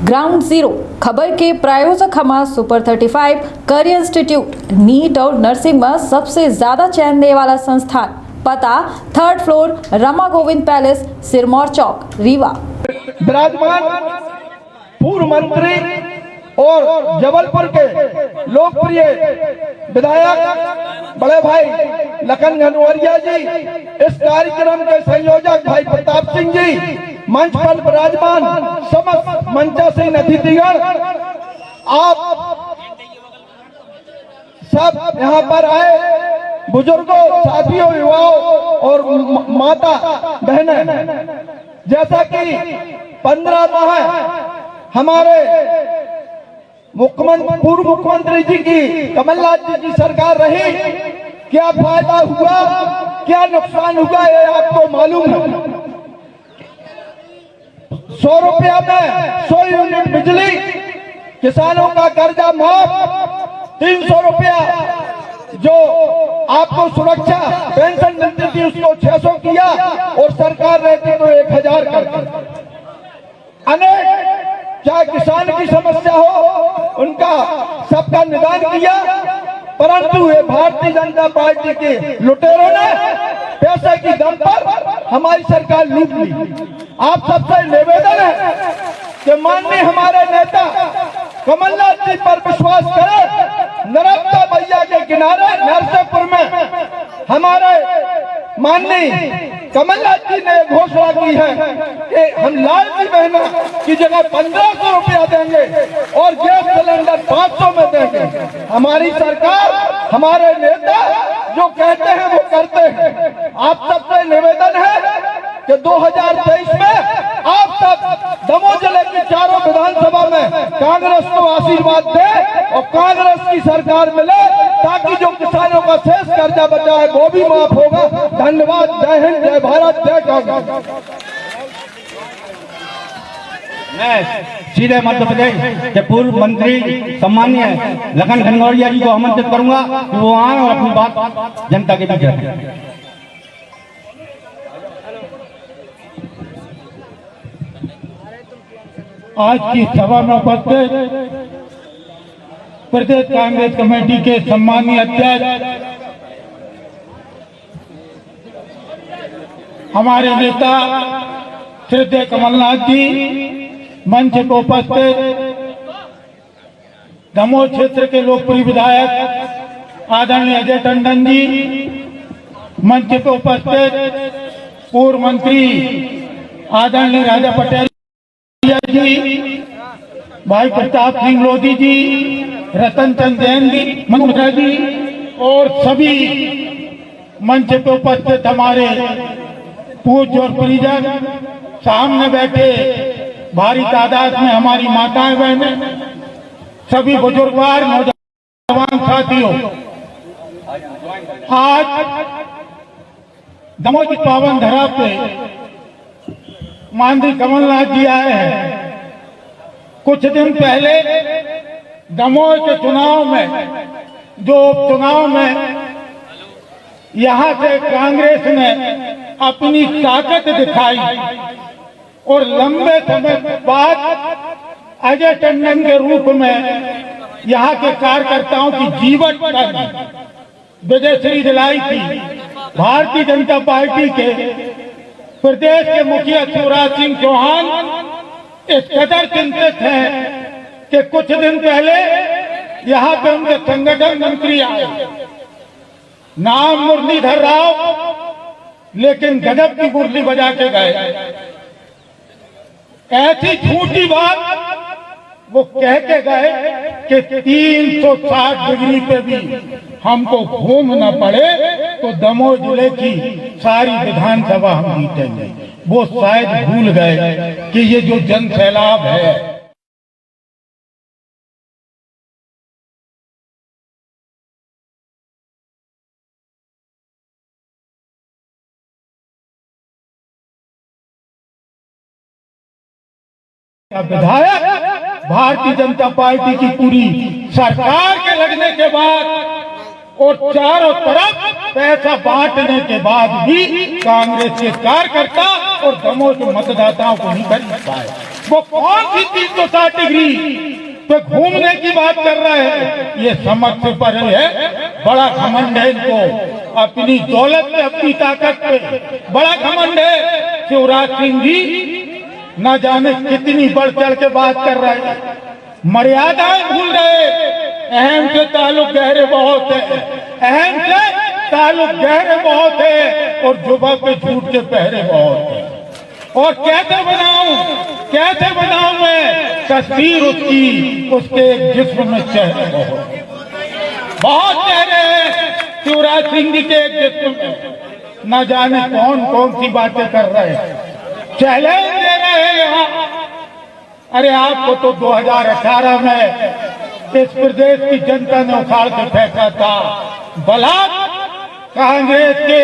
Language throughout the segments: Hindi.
ग्राउंड जीरो खबर के प्रायोजक हमारा सुपर 35 करियर इंस्टीट्यूट नीट और नर्सिंग में सबसे ज्यादा चयन देने वाला संस्थान। पता 3rd floor Rama Govind palace, Sirmaur चौक, रीवा। विराजमान पूर्व मंत्री और जबलपुर के लोकप्रिय विधायक बड़े भाई लखन घनौरिया जी, इस कार्यक्रम के संयोजक भाई प्रताप सिंह जी, मंच पर विराजमान समस्त मंचासीन अतिथिगण, आप सब यहाँ पर आए बुजुर्गों, साथियों, युवाओं और माता बहनें, जैसा कि 15 माह हमारे पूर्व मुख्यमंत्री जी की कमलनाथ जी की सरकार रही, क्या फायदा हुआ, क्या नुकसान हुआ, ये आपको मालूम है। 100 रुपया में 100 यूनिट बिजली, किसानों का कर्जा माफ, 300 रुपया जो आपको सुरक्षा पेंशन मिलती थी उसको 600 किया, और सरकार रहती तो 1000 करती। अनेक चाहे किसान की समस्या हो, उनका सबका निदान किया, परंतु ये भारतीय जनता पार्टी के लुटेरों ने पैसे की दम पर हमारी सरकार लूट ली। आप सबसे निवेदन है कि माननीय हमारे नेता कमलनाथ जी पर विश्वास करें। नर्मदा मैया के किनारे नरसिंहपुर में हमारे माननीय कमलनाथ जी ने घोषणा की है कि हम लाडली बहनों की जगह 1500 रुपया देंगे और गैस सिलेंडर 500 में देंगे। हमारी सरकार, हमारे नेता जो कहते हैं वो करते हैं। आप सबसे निवेदन है कि 2023 में आप सब दमोह जिले की चारों विधानसभा में कांग्रेस को आशीर्वाद दें और कांग्रेस की सरकार मिले, ताकि जो किसानों का शेष कर्जा बचा है वो भी माफ होगा। धन्यवाद। जय हिंद, जय भारत, जय कांग्रेस। मैं सीधे मध्य प्रदेश के पूर्व मंत्री सम्मानीय लखन घनौरिया जी को आमंत्रित करूंगा कि वो आए और अपनी बात जनता के बीच रखें। आज की सभा में उपस्थित प्रदेश कांग्रेस कमेटी के सम्मानीय अध्यक्ष, हमारे नेता श्री कमलनाथ जी, मंच पर उपस्थित दमोह क्षेत्र के लोकप्रिय विधायक आदरणीय अजय टंडन जी, मंच पर उपस्थित पूर्व मंत्री आदरणीय राजा पटेल जी, भाई प्रताप सिंह लोधी जी, रतन चंद जैन जी, मनोहरा जी और सभी मंच पर उपस्थित हमारे पूज्य और परिजन, सामने बैठे भारी तादाद में हमारी माताएं बहनें, सभी बुजुर्गवार नौजवान साथियों, आज दमोह की पावन धरा पे माननीय कमलनाथ जी आए हैं। कुछ दिन पहले दमोह के चुनाव में, जो उपचुनाव में यहां से कांग्रेस ने अपनी ताकत दिखाई और लंबे समय बाद अजय टंडन के रूप में यहां के कार्यकर्ताओं की जीवन पर विजयश्री दिलाई थी। भारतीय जनता पार्टी के प्रदेश के मुखिया शिवराज सिंह चौहान इस कदर चिंतित हैं कि कुछ दिन पहले यहाँ पे उनके संगठन मंत्री आए, नाम मुरलीधर राव, लेकिन गजब की मुरली बजा के गए। ऐसी झूठी बात वो कह के गए कि 360 डिग्री पे भी हमको घूमना पड़े तो दमोह जिले की सारी विधानसभा हम जीतेंगे। वो शायद भूल गए कि ये जो जन सैलाब है, विधायक भारतीय जनता पार्टी की पूरी सरकार के लगने के बाद और चारों तरफ पैसा बांटने के बाद भी कांग्रेस के कार्यकर्ता और दमोह के मतदाताओं को नहीं खरीद पाए। वो कौन सी 360 डिग्री पे घूमने की बात कर रहे हैं? ये समझ से परे है। बड़ा घमंड है इनको अपनी दौलत पे, अपनी ताकत पे बड़ा घमंड है। शिवराज सिंह जी न जाने कितनी बढ़ चढ़ के बात कर रहे हैं, मर्यादाएं भूल रहे। अहम से ताल्लुक गहरे बहुत है, अहम से ताल्लुक गहरे बहुत है और जुबा पे झूठ के पहरे बहुत है। और कैसे बनाऊं मैं तस्वीर उसकी, उसके जिस्म में चेहरे बहुत चेहरे हैं शिवराज सिंह जी के जिस्म में। न जाने कौन कौन सी बातें कर रहे हैं, चैलेंज दे रहे हैं यहाँ। अरे आपको तो 2018 में इस प्रदेश की जनता ने उखाड़ के फेंका था। बलात् कांग्रेस के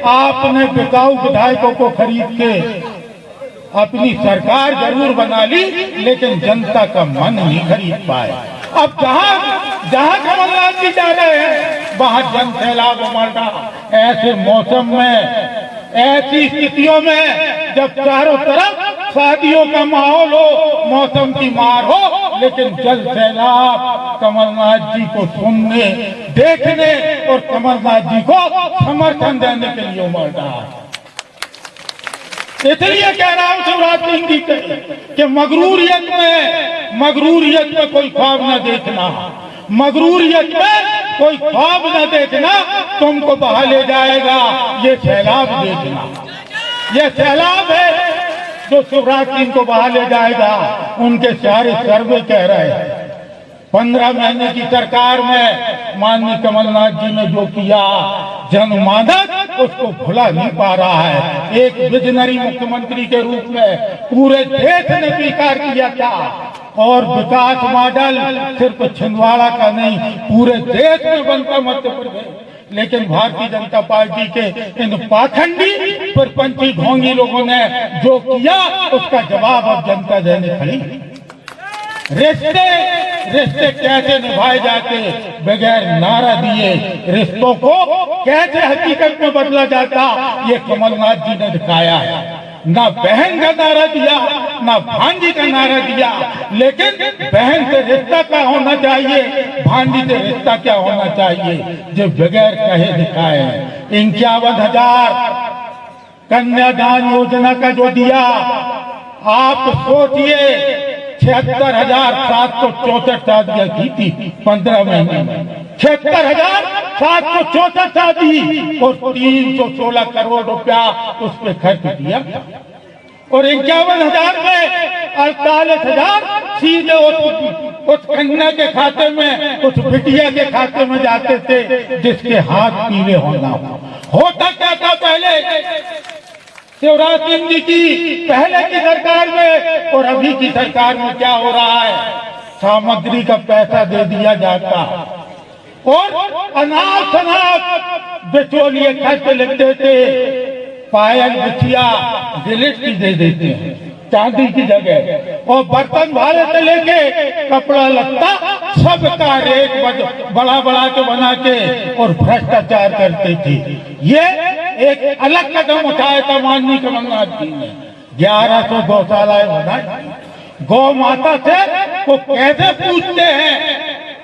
आपने बिकाऊ विधायकों को खरीद के अपनी सरकार जरूर बना ली, लेकिन जनता का मन नहीं खरीद पाए। अब जहां कमलनाथ जी जा रहे हैं वहां जन सैलाब उमड़ रहा। ऐसे मौसम में, ऐसी स्थितियों में जब चारों तरफ शादियों का माहौल हो, मौसम की मार हो, लेकिन जल सैलाब कमलनाथ जी को सुनने, देखने और कमलनाथ जी को समर्थन देने के लिए उमड़ रहा है। इसलिए कह रहा हूं शिवराज सिंह जी कि मगरूरियत में कोई ख्वाब न देखना, मगरूरियत में कोई ख्वाब न देखना, तुमको बहा ले जाएगा ये सैलाब देखना। ये सैलाब है जो शिवराज सिंह को बहा ले जाएगा। उनके सारे सर्वे कह रहे हैं 15 महीने की सरकार में माननीय कमलनाथ जी ने जो किया, जनमानस उसको भुला नहीं पा रहा है। एक विजनरी मुख्यमंत्री के रूप में पूरे देश ने स्वीकार किया था और विकास मॉडल सिर्फ छिंदवाड़ा का नहीं पूरे देश में बनता मध्य प्रदेश। लेकिन भारतीय जनता पार्टी के इन पाखंडी परपंची ढोंगी लोगों ने जो किया उसका जवाब अब जनता देने खड़ी। रिश्ते कैसे निभाए जाते बगैर नारा दिए, रिश्तों को कैसे हकीकत में बदला जाता, ये कमलनाथ जी ने दिखाया है। ना बहन का नारा दिया, ना भांजी का नारा दिया, लेकिन बहन से रिश्ता क्या होना चाहिए, भांजी से रिश्ता क्या होना चाहिए, जो बगैर कहे दिखाए। 51,000 कन्यादान योजना का जो दिया, आप सोचिए 76,764 शादियां की थी 15 महीने में, 76,764 शादी और 316 करोड़ रुपया उस पर खर्च किया। और 51,000 में 48,000 सीधे उस कन्या के खाते में, उस बिटिया के खाते में जाते थे जिसके हाथ पीले होना। होता क्या था पहले शिवराज सिंह जी की पहले की सरकार में और अभी की सरकार में क्या हो रहा है? सामग्री का पैसा दे दिया जाता और अनाथ बिचौलिए खर्च लिखते थे, पायल बिछिया गिलिट की दे देते हैं चांदी की जगह, और बर्तन भाड़े से लेके कपड़ा लत्ता सबका रेट बड़ा के बना के और भ्रष्टाचार करते थे। ये एक अलग कदम उठाया था माननीय कमलनाथ जी ने। 1100 गौशालाएं बनाई। गौ माता से वो कैसे पूछते हैं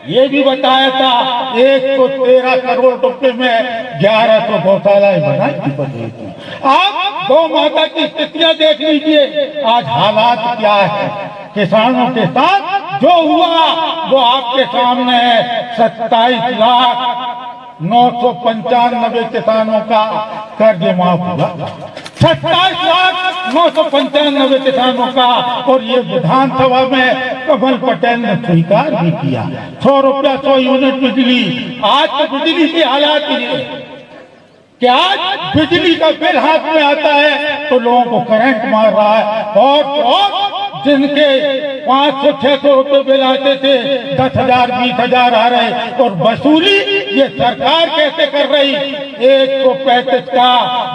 ये भी बताया था। 113 करोड़ रुपए में 1100 गौशालाएं बनाई। आप गौ माता की स्थितियां देख लीजिए, आज हालात क्या है। किसानों के साथ जो हुआ वो आपके सामने है। 27,995 किसानों का कर्ज माफ हुआ, 27,995 किसानों का, और ये विधानसभा में कमल पटेल ने स्वीकार भी किया। 100 रुपया 100 यूनिट बिजली। आज तो बिजली की हालात ये कि आज बिजली का बिल हाथ में आता है तो लोगों को करंट मार रहा है, और जिनके 500-600 रुपए बिल आते थे 10,000 20,000 आ रहे, और वसूली ये सरकार कैसे कर रही, 135 का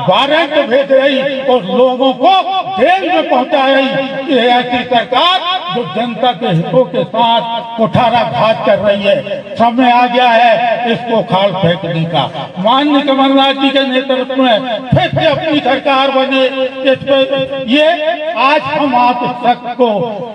वारंट भेज रही और लोगों को जेल में पहुंचा रही। ये ऐसी सरकार जो जनता के हितों के साथ कुठाराघात कर रही है। समय आ गया है इसको खाल फेंकने का। माननीय कमलनाथ जी के नेतृत्व में फिर से अपनी सरकार बने। इस पे ये आज हम आप सबको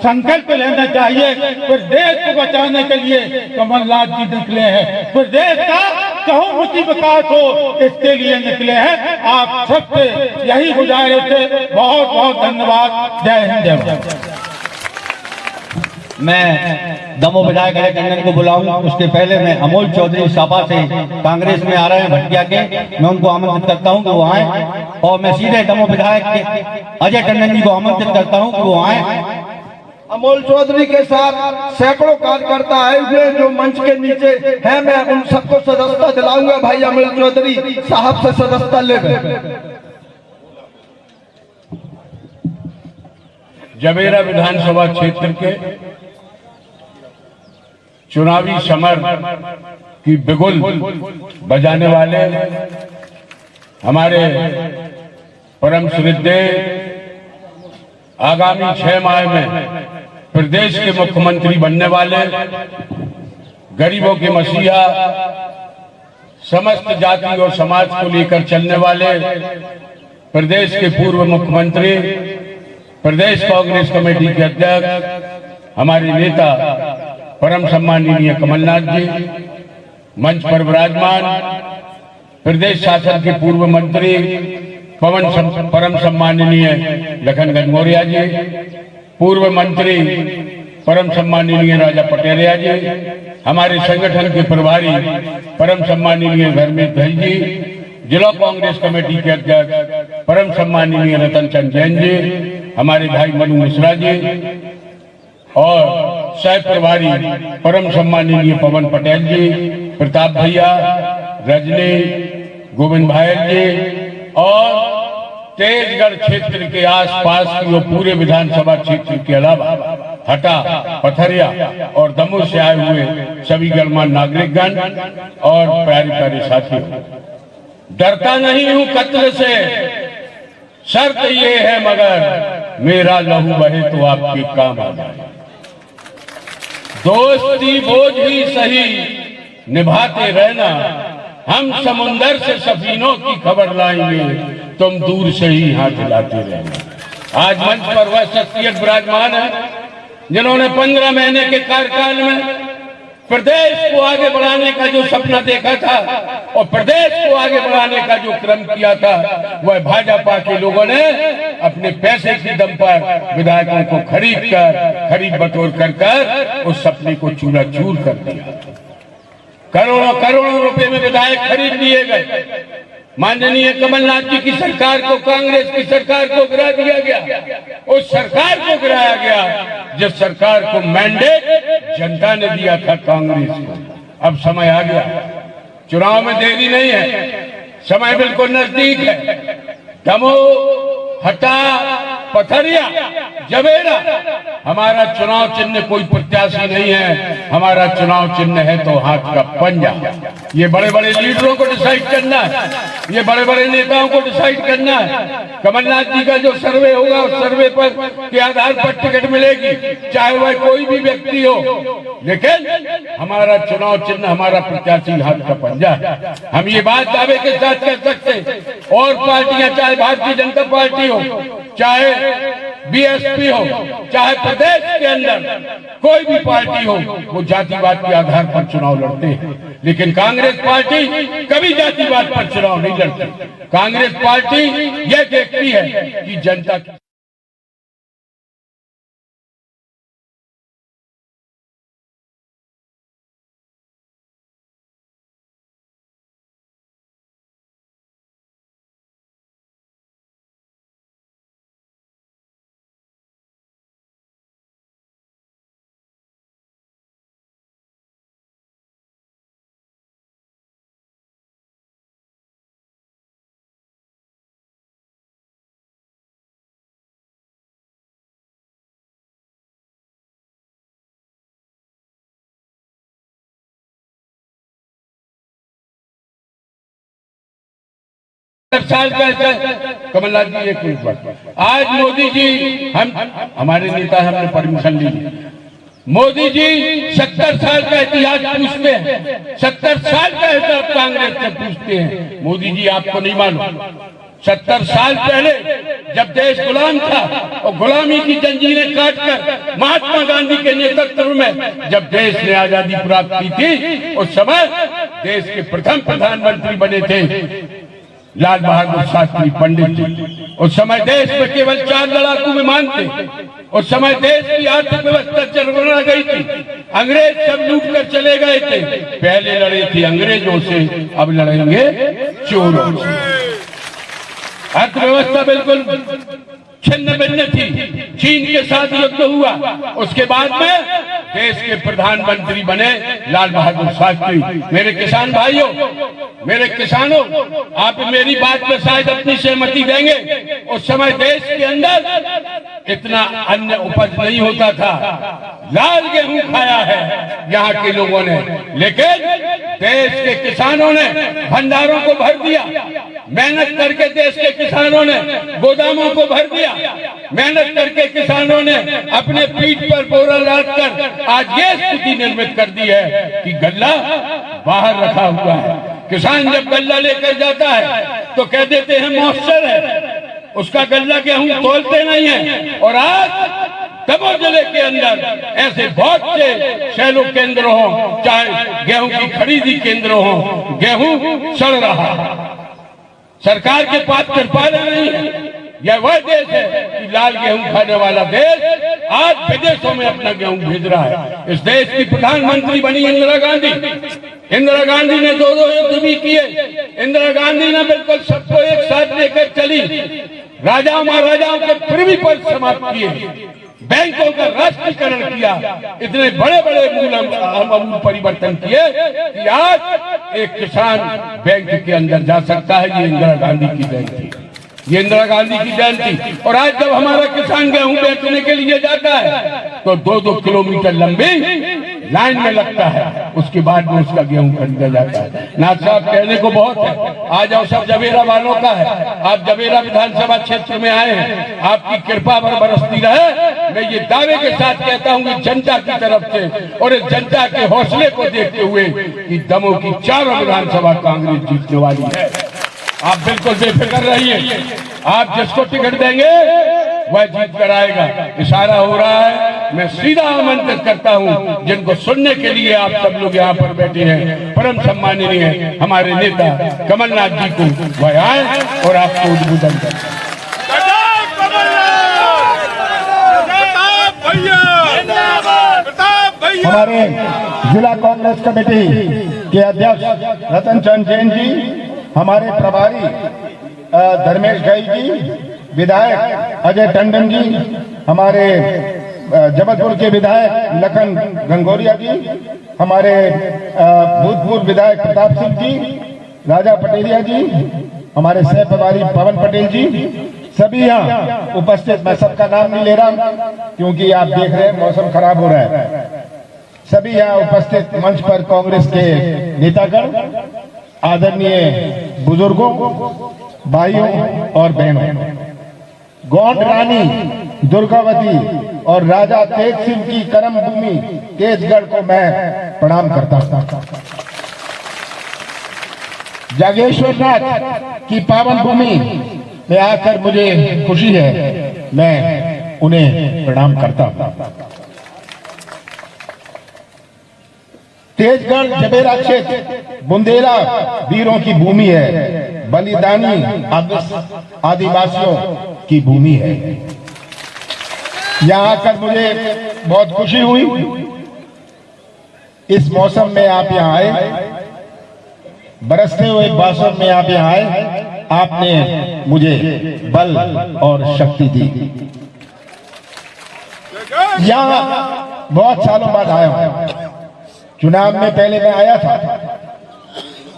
संकल्प लेना चाहिए। प्रदेश को बचाने के लिए कमलनाथ जी निकले हैं, प्रदेश का चहुमुखी विकास हो इसके लिए निकले हैं। आप सबसे यही गुजारिश है। बहुत बहुत धन्यवाद। जय हिंद, जय भारत। मैं दमोह विधायक अजय टंडन को बुलाऊं, उसके पहले मैं अमोल चौधरी सापा से कांग्रेस में आ रहे हैं भटिया के, मैं उनको आमंत्रित करता हूं कि वो आए। और मैं सीधे दमोह विधायक के अजय टंडन जी को आमंत्रित करता हूं कि वो आए। अमोल चौधरी के साथ सैकड़ों कार्यकर्ता आए हुए जो मंच के नीचे हैं, मैं उन सबको सदस्यता दिलाऊंगा। भाई अमोल चौधरी साहब से सदस्यता ले। जबेरा विधानसभा क्षेत्र के चुनावी समर की बिगुल बजाने वाले हमारे परम श्रद्धेय आगामी 6 माह में प्रदेश के मुख्यमंत्री बनने वाले, गरीबों के मसीहा, समस्त जाति और समाज को लेकर चलने वाले प्रदेश के पूर्व मुख्यमंत्री, प्रदेश कांग्रेस कमेटी के अध्यक्ष, हमारे नेता परम सम्माननीय कमलनाथ जी, मंच पर विराजमान प्रदेश शासन के पूर्व मंत्री परम सम्माननीय लखन घनघोरिया जी, पूर्व मंत्री परम सम्माननीय राजा पटेरिया जी, हमारे संगठन के प्रभारी परम सम्माननीय धर्मेश भाई जी, जिला कांग्रेस कमेटी के अध्यक्ष परम सम्माननीय रतन चंद जैन जी, हमारे भाई मनु मिश्रा जी और सह प्रभारी परम सम्माननीय पवन पटेल जी, प्रताप भैया, रजनी, गोविंद भाई जी और तेजगढ़ क्षेत्र के आसपास की वो पूरे विधानसभा क्षेत्र के अलावा हटा, पथरिया और दमोह से आए हुए सभी गणमान्य नागरिकगण और प्यारे प्यारे साथियों, डरता नहीं हूं कत्ल से, शर्त ये है मगर मेरा लहू बहे तो आपके काम आ जाए। दोस्ती बोझ ही सही निभाते रहना, हम समुंदर से सफीनों की खबर लाएंगे, तुम दूर से ही हाथ हिलाते रहना। आज मंच पर वह शख्सियत विराजमान है जिन्होंने 15 महीने के कार्यकाल में प्रदेश को आगे बढ़ाने का जो सपना देखा था और प्रदेश को आगे बढ़ाने का जो क्रम किया था, वह भाजपा के लोगों ने अपने पैसे के दम पर विधायकों को खरीद बटोर कर उस सपने को चूरा चूर कर दिया। करोड़ों करोड़ों रुपए में विधायक खरीद लिए गए। माननीय कमलनाथ जी की सरकार को, कांग्रेस की सरकार को गिरा दिया गया। उस सरकार को गिराया गया जिस सरकार को मैंडेट जनता ने दिया था कांग्रेस को। अब समय आ गया, चुनाव में देरी नहीं है, समय बिल्कुल नजदीक है। दमोह, हटा, पथरिया, जबेरा, हमारा चुनाव चिन्ह कोई प्रत्याशी नहीं है, हमारा चुनाव चिन्ह है तो हाथ का पंजा। ये बड़े बड़े लीडरों को डिसाइड करना है, ये बड़े बड़े नेताओं को डिसाइड करना है। कमलनाथ जी का जो सर्वे होगा उस सर्वे पर के आधार पर टिकट मिलेगी, चाहे वह कोई भी व्यक्ति हो, लेकिन हमारा चुनाव चिन्ह, हमारा प्रत्याशी हाथ का पंजा है। हम ये बात दावे के साथ कह सकते, और पार्टियां, चाहे भारतीय जनता पार्टी हो, चाहे बीएसपी हो, चाहे प्रदेश के अंदर कोई भी पार्टी हो, वो जातिवाद के आधार पर चुनाव लड़ते हैं। लेकिन कांग्रेस पार्टी कभी जातिवाद पर चुनाव नहीं लड़ती। कांग्रेस पार्टी ये देखती है कि जनता की साल का कमलनाथ जी, एक बात, आज मोदी जी, हम हमारे नेता, हमने परमिशन ली, मोदी जी 70 साल का इतिहास पूछते हैं, 70 साल का इतिहास कांग्रेस से पूछते हैं। मोदी जी आपको नहीं मालूम, 70 साल पहले जब देश गुलाम था और गुलामी की जंजीरें काटकर महात्मा गांधी के नेतृत्व में जब देश ने आजादी प्राप्त की थी, उस समय देश के प्रथम प्रधानमंत्री बने थे लाल बहादुर शास्त्री पंडित जी। उस समय देश में केवल 4 लड़ाकू विमान थे। उस समय देश की आर्थिक व्यवस्था चरमरा गई थी, अंग्रेज सब लूट कर चले गए थे। पहले लड़े थे अंग्रेजों से, अब लड़ेंगे चोरों से। अर्थव्यवस्था बिल्कुल छिन्न भिन्न थी, चीन के साथ युद्ध हुआ, उसके बाद में देश के प्रधानमंत्री बने लाल बहादुर शास्त्री। मेरे किसान भाइयों, मेरे किसानों, आप मेरी बात में शायद अपनी सहमति देंगे। उस समय देश के अंदर इतना अन्न उपज नहीं होता था, लाल गेहूं खाया है यहाँ के लोगों ने, लेकिन देश के किसानों ने भंडारों को भर दिया। मेहनत करके देश के किसानों ने गोदामों को भर दिया। मेहनत करके किसानों ने अपने पीठ पर बोरा लाद कर आज ये स्थिति निर्मित कर दी है कि गल्ला बाहर रखा हुआ है। किसान जब गल्ला लेकर जाता है तो कह देते हैं मॉइस्चर है, उसका गल्ला गेहूं तोलते नहीं है। और आज दमोह जिले के अंदर ऐसे बहुत से शैलो केंद्र हों, चाहे गेहूं की खरीदी केंद्र हों, गेहूं सड़ रहा है। सरकार के पास कृपाला नहीं है। यह वह देश है कि लाल गेहूं खाने वाला देश आज विदेशों में अपना गेहूं भेज रहा है। इस देश की प्रधानमंत्री बनी इंदिरा गांधी। इंदिरा गांधी ने 2 युद्ध भी किए। इंदिरा गांधी ने बिल्कुल सबको एक साथ लेकर चली, राजाओं महाराजाओं के पृथ्वी पर समाप्त किए, बैंकों का राष्ट्रीयकरण किया, इतने बड़े बड़े आमूल परिवर्तन किए कि आज एक किसान बैंक के अंदर जा सकता है। ये इंदिरा गांधी की देन थी, ये इंदिरा गांधी की देन थी। और आज जब हमारा किसान गेहूं बेचने के लिए जाता है तो 2-2 किलोमीटर लंबी लाइन में लगता है, उसके बाद में उसका गेहूं खरीदा जाता है। नाथ साहब कहने को बहुत है, आज अवसर जवेरा वालों का है। आप जवेरा विधानसभा क्षेत्र में आए हैं, आपकी कृपा बरसती रहे। मैं ये दावे के साथ कहता हूँ कि जनता की तरफ से और इस जनता के हौसले को देखते हुए कि दमोह की 4 विधानसभा कांग्रेस जीतने वाली है। आप बिल्कुल बेफिक्र रहिए, आप जिसको टिकट देंगे वह जीत कर आएगा। इशारा हो रहा है, मैं सीधा आमंत्रित करता हूं जिनको सुनने के लिए आप सब लोग यहाँ पर बैठे हैं, परम सम्माननीय हमारे नेता कमलनाथ जी को, वह आए और आपको उद्बोधन करें। हमारे जिला कांग्रेस कमेटी के अध्यक्ष रतन चंद जैन जी, हमारे प्रभारी धर्मेश घई जी, विधायक अजय टंडन जी, हमारे जबलपुर के विधायक लखन गंगोरिया जी, हमारे भूतपूर्व विधायक प्रताप सिंह जी, राजा पटेलिया जी, हमारे सह प्रभारी पवन पटेल जी, सभी यहाँ उपस्थित। मैं सबका नाम नहीं ले रहा क्योंकि आप देख रहे हैं मौसम खराब हो रहा है। सभी यहाँ उपस्थित मंच पर कांग्रेस के नेतागण, आदरणीय बुजुर्गों, भाइयों और बहनों, गौंड रानी दुर्गावती और राजा तेज सिंह की कर्म भूमि तेजगढ़ को मैं प्रणाम करता हूं। जागेश्वर नाथ की पावन भूमि में आकर मुझे खुशी है, मैं उन्हें प्रणाम करता हूं। तेजगढ़ जबेरा क्षेत्र बुंदेला वीरों की भूमि है, बलिदानी आदिवासियों की भूमि है। यहाँ आकर मुझे बहुत खुशी हुई। इस मौसम में आप यहाँ आए, बरसते हुए मौसम में आप यहाँ आए, आपने मुझे बल और शक्ति दी। यहाँ बहुत सालों बाद आया हूं। चुनाव में पहले मैं आया था,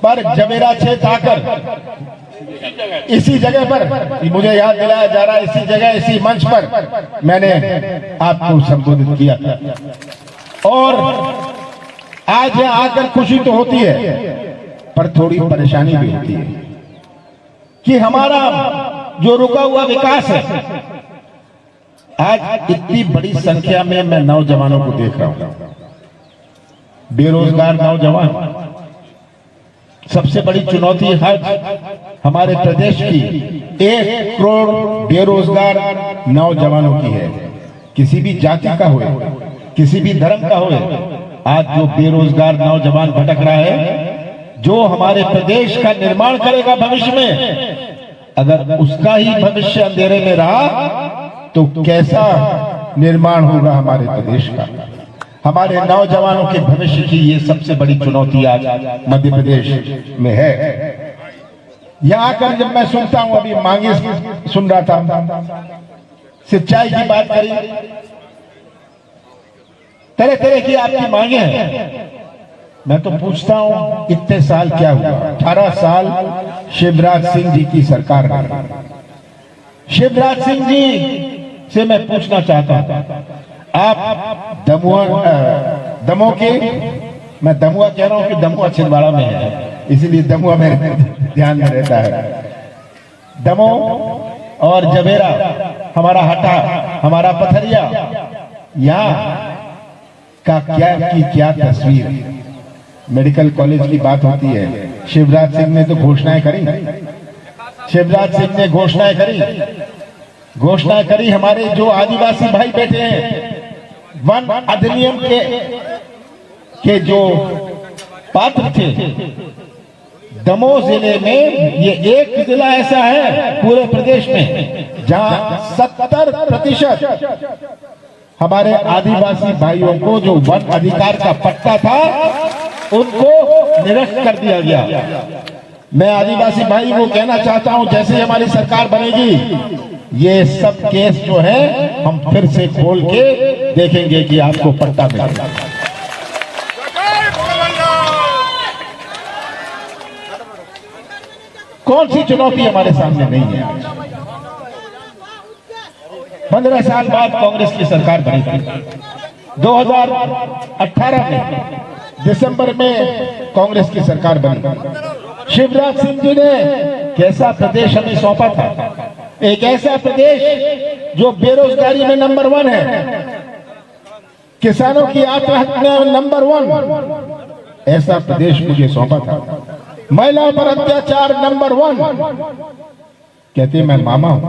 पर जबेरा क्षेत्र आकर इसी जगह पर, मुझे याद दिलाया जा रहा है, इसी जगह इसी मंच पर मैंने आपको संबोधित किया था। और आज यहाँ आकर खुशी तो होती है, पर थोड़ी परेशानी भी होती है कि हमारा जो रुका हुआ विकास है, आज इतनी बड़ी संख्या में मैं नौजवानों को देख रहा हूं, बेरोजगार नौजवान। सबसे बड़ी चुनौती आज हमारे प्रदेश की 1 करोड़ बेरोजगार नौजवानों की है। किसी भी जाति का हो, किसी भी धर्म का हो, आज जो बेरोजगार नौजवान भटक रहा है, जो हमारे प्रदेश का निर्माण करेगा भविष्य में, अगर उसका ही भविष्य अंधेरे में रहा तो कैसा निर्माण होगा हमारे प्रदेश का। हमारे नौजवानों के भविष्य की ये सबसे बड़ी चुनौती आज मध्य प्रदेश में है। यहां आकर जब मैं सुनता हूं, अभी मांगे सुन रहा था, सिंचाई की बात करी, तरह तरह की आपकी मांगे हैं। मैं तो पूछता हूं इतने साल क्या हुआ? 18 साल शिवराज सिंह जी की सरकार रही। शिवराज सिंह जी से मैं पूछना चाहता हूं, आप दमोह के, मैं दमुआ कह रहा हूं कि दमुआ छिंदवाड़ा में है, इसीलिए दमुआ मेरे ध्यान में रहता है। दमोह और जबेरा, हमारा हटा, हमारा पथरिया, यहाँ का क्या तस्वीर। मेडिकल कॉलेज की बात होती है, शिवराज सिंह ने तो घोषणाएं करी, शिवराज सिंह ने घोषणाएं करी। हमारे जो आदिवासी भाई बैठे हैं, वन अधिनियम के जो पात्र थे, दमोह जिले में, ये एक जिला ऐसा है पूरे प्रदेश में जहां 70% हमारे आदिवासी भाइयों को जो वन अधिकार का पट्टा था उनको निरस्त कर दिया गया। मैं आदिवासी भाई को कहना चाहता हूं, जैसे ही हमारी सरकार बनेगी, ये सब केस जो है हम फिर से खोल के देखेंगे कि आपको पट्टा मिलेगा। कौन सी चुनौती हमारे सामने नहीं है? 15 साल बाद कांग्रेस की सरकार बनी थी। 2018 में दिसंबर में कांग्रेस की सरकार बनी। शिवराज सिंह जी ने कैसा प्रदेश हमें सौंपा था, एक ऐसा प्रदेश जो बेरोजगारी में नंबर 1 है, किसानों की आत्महत्या में नंबर 1, ऐसा प्रदेश मुझे सौंपा था। महिलाओं पर अत्याचार नंबर 1। कहते मैं मामा हूं,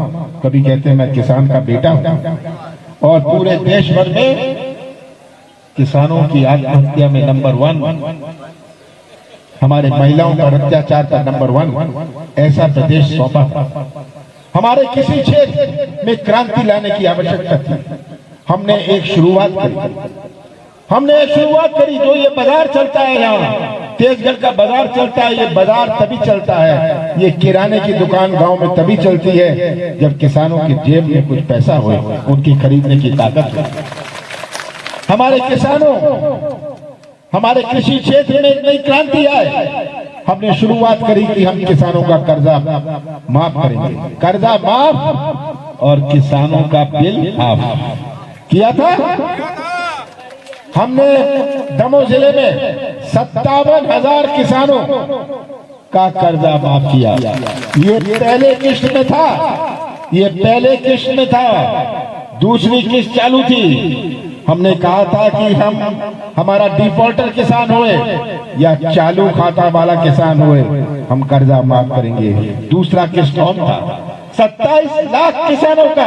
कभी कहते मैं किसान का बेटा हूं, और पूरे देश भर में किसानों की आत्महत्या में नंबर 1, हमारे महिलाओं पर अत्याचार पर नंबर 1, ऐसा प्रदेश सौंपा था। हमारे किसी क्षेत्र में क्रांति लाने की आवश्यकता थी, हमने एक शुरुआत करी। जो ये बाजार चलता है, यहाँ तेजगढ़ का बाजार चलता है, ये बाजार तभी चलता है, ये किराने की दुकान गांव में तभी चलती है जब किसानों की जेब में कुछ पैसा हो, उनकी खरीदने की ताकत हो। हमारे किसानों, हमारे कृषि क्षेत्र में एक नई क्रांति आए। हमने शुरुआत करी कि हम किसानों का कर्जा माफ करेंगे, कर्जा माफ और किसानों का बिल माफ किया था। हमने दमोह जिले में 57,000 किसानों का कर्जा माफ किया। ये पहले किस्त में था, दूसरी किस्त चालू थी। हमने कहा था कि हमारा डिफॉल्टर किसान होए या चालू खाता वाला किसान होए, हम कर्जा माफ करेंगे। दूसरा किस्त कौन था? 27 लाख किसानों का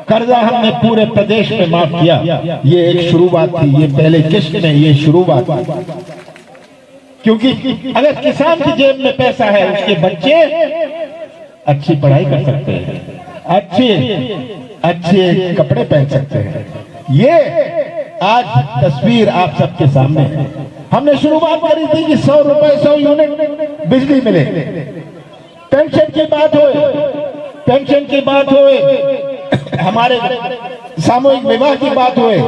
कर्जा हमने पूरे प्रदेश में माफ किया। ये एक शुरुआत थी, ये पहले किस्त में ये शुरुआत थी। क्योंकि अगर किसान की जेब में पैसा है, उसके बच्चे अच्छी पढ़ाई कर सकते हैं, अच्छे कपड़े पहन सकते हैं। ये आज तस्वीर आप सबके सामने है। हमने शुरुआत करी थी कि 100 रुपए 100 यूनिट बिजली मिले। पेंशन की बात होए, हमारे सामूहिक विवाह की बात होए,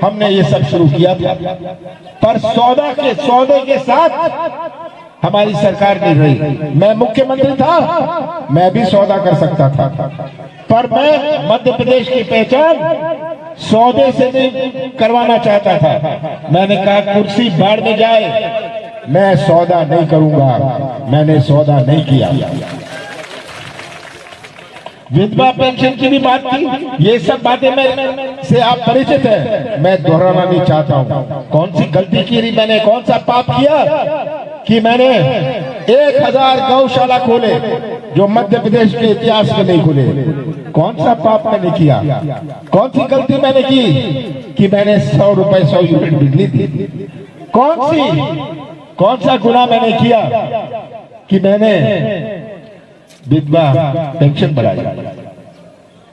हमने ये सब शुरू किया था। पर सौदे के साथ हमारी सरकार नहीं रही। मैं मुख्यमंत्री था, मैं भी सौदा कर सकता था, पर मैं मध्य प्रदेश की पहचान सौदे से नहीं करवाना चाहता था। मैंने कहा कुर्सी बाढ़ में जाए, मैं सौदा नहीं करूंगा। मैंने सौदा नहीं किया। विधवा पेंशन की भी बात की। ये सब बातें मैं से आप परिचित हैं, मैं दोहराना नहीं चाहता हूँ। कौन सी गलती की थी मैंने, कौन सा पाप किया कि मैंने 1000 गौशाला खोले जो मध्य प्रदेश के इतिहास में नहीं खुले? कौन सा पाप मैंने किया? कौन सी गलती मैंने की कि मैंने 100 रुपए 100 यूनिट बिजली दी? कौन सा गुनाह मैंने किया कि मैंने विधवा पेंशन बढ़ाई?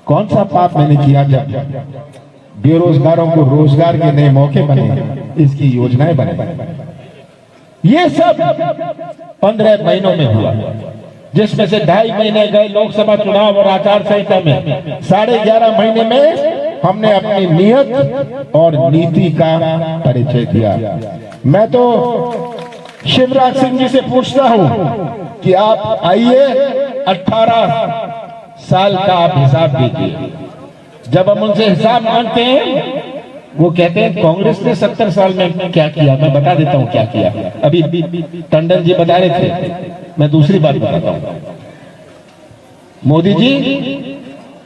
कौन सा पाप मैंने किया जब बेरोजगारों को रोजगार के नए मौके बने, इसकी योजनाएं बने? ये सब 15 महीनों में हुआ, जिसमें से 2.5 महीने गए लोकसभा चुनाव और आचार संहिता में। 11.5 महीने में हमने अपनी नियत और नीति का परिचय दिया। मैं तो शिवराज सिंह जी से पूछता हूं कि आप आइए, 18 साल का आप हिसाब दीजिए। जब हम उनसे हिसाब मांगते हैं, वो कहते हैं कांग्रेस ने 70 साल में क्या किया। मैं बता देता हूं क्या किया। अभी टंडन जी बता रहे थे, मैं दूसरी बात बताता हूं। मोदी जी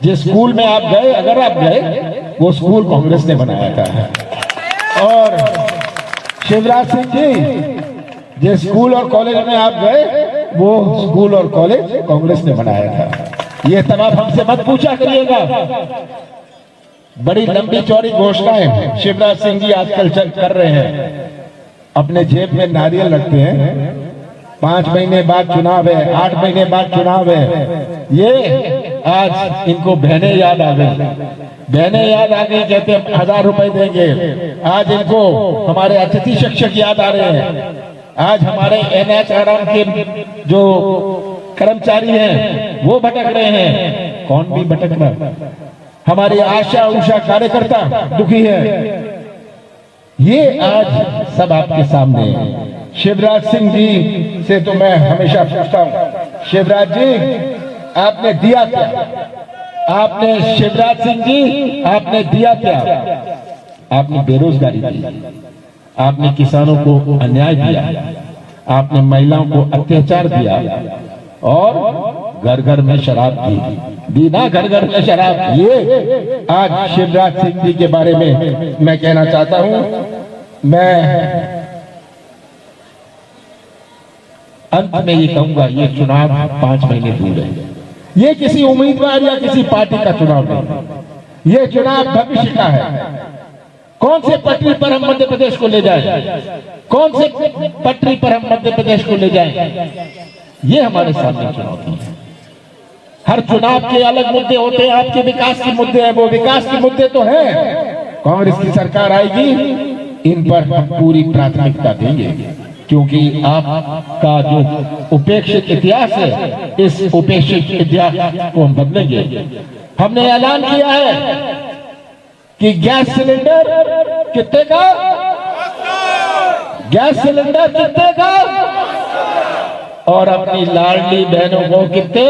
जिस स्कूल में आप गए, अगर आप गए, वो स्कूल कांग्रेस ने बनाया था। और शिवराज सिंह जी जिस स्कूल और कॉलेज में आप गए, वो स्कूल और कॉलेज कांग्रेस ने बनाया था। ये तब आप हमसे मत पूछा करिएगा। बड़ी लंबी चौड़ी घोषणाएं शिवराज सिंह जी आजकल कर रहे हैं। अपने जेब में नारियल रखते हैं, 5 महीने बाद चुनाव है, 8 महीने बाद चुनाव है। ये आज इनको बहनें याद आ गई, बहनें याद आ गई, कहते हैं 1000 रुपए देंगे। आज इनको हमारे अतिथि शिक्षक याद आ रहे हैं। आज हमारे NHRM के जो कर्मचारी हैं वो भटक रहे हैं। कौन भी भटक रहा? हमारी आशा उषा कार्यकर्ता दुखी है। ये आज सब आपके सामने है। शिवराज सिंह जी से तो मैं हमेशा पूछता हूं, शिवराज जी आपने दिया क्या? आपने शिवराज सिंह जी आपने दिया क्या? आपने बेरोजगारी दी, आपने किसानों को अन्याय दिया, आपने महिलाओं को अत्याचार दिया, और घर घर में शराब दी ना, घर घर में शराब। ये आज शिवराज सिंह जी के बारे में मैं कहना चाहता हूं। मैं अंत में ये कहूंगा, ये चुनाव 5 महीने दूर है। ये किसी उम्मीदवार या किसी पार्टी का चुनाव नहीं, ये चुनाव भविष्य का है। कौन से पटरी पर हम मध्य प्रदेश को ले जाएं? कौन से पटरी पर हम मध्य प्रदेश को ले जाएं? ये हमारे सामने चुनौती है। हर चुनाव के अलग मुद्दे होते हैं। आपके विकास के मुद्दे हैं, वो विकास के मुद्दे तो हैं। कांग्रेस की सरकार आएगी, इन पर हम पूरी प्राथमिकता देंगे, क्योंकि आपका जो उपेक्षित इतिहास है, इस उपेक्षित इतिहास को हम बदलेंगे। हमने ऐलान किया है कि गैस सिलेंडर कितने का? गैस सिलेंडर कितने का? और अपनी लाडली बहनों को कितने?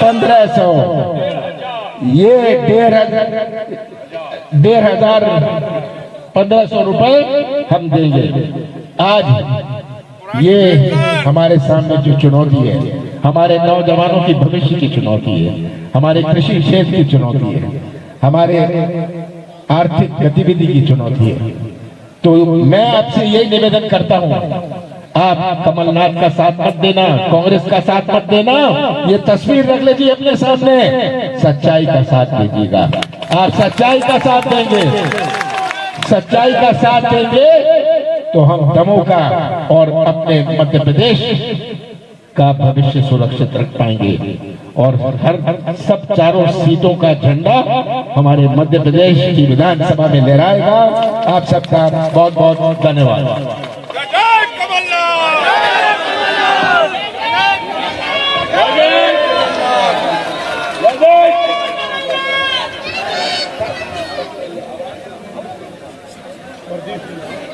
1500। ये 1,500 1500 रुपए हम देंगे। आज ये हमारे सामने जो चुनौती है, हमारे नौजवानों की भविष्य की चुनौती है, हमारे कृषि क्षेत्र की चुनौती है, हमारे आर्थिक गतिविधि की चुनौती है। तो मैं आपसे यही निवेदन करता हूं, आप कमलनाथ का साथ मत देना, कांग्रेस का साथ मत देना। ये तस्वीर रख लीजिए अपने सामने, सच्चाई का साथ दीजिएगा। आप सच्चाई का साथ देंगे, सच्चाई का साथ देंगे तो हम दमों का और अपने मध्य प्रदेश का भविष्य सुरक्षित रख पाएंगे। और हर सब चारों सीटों का झंडा हमारे मध्य प्रदेश की विधानसभा में लहराएगा। आप सबका बहुत बहुत धन्यवाद। और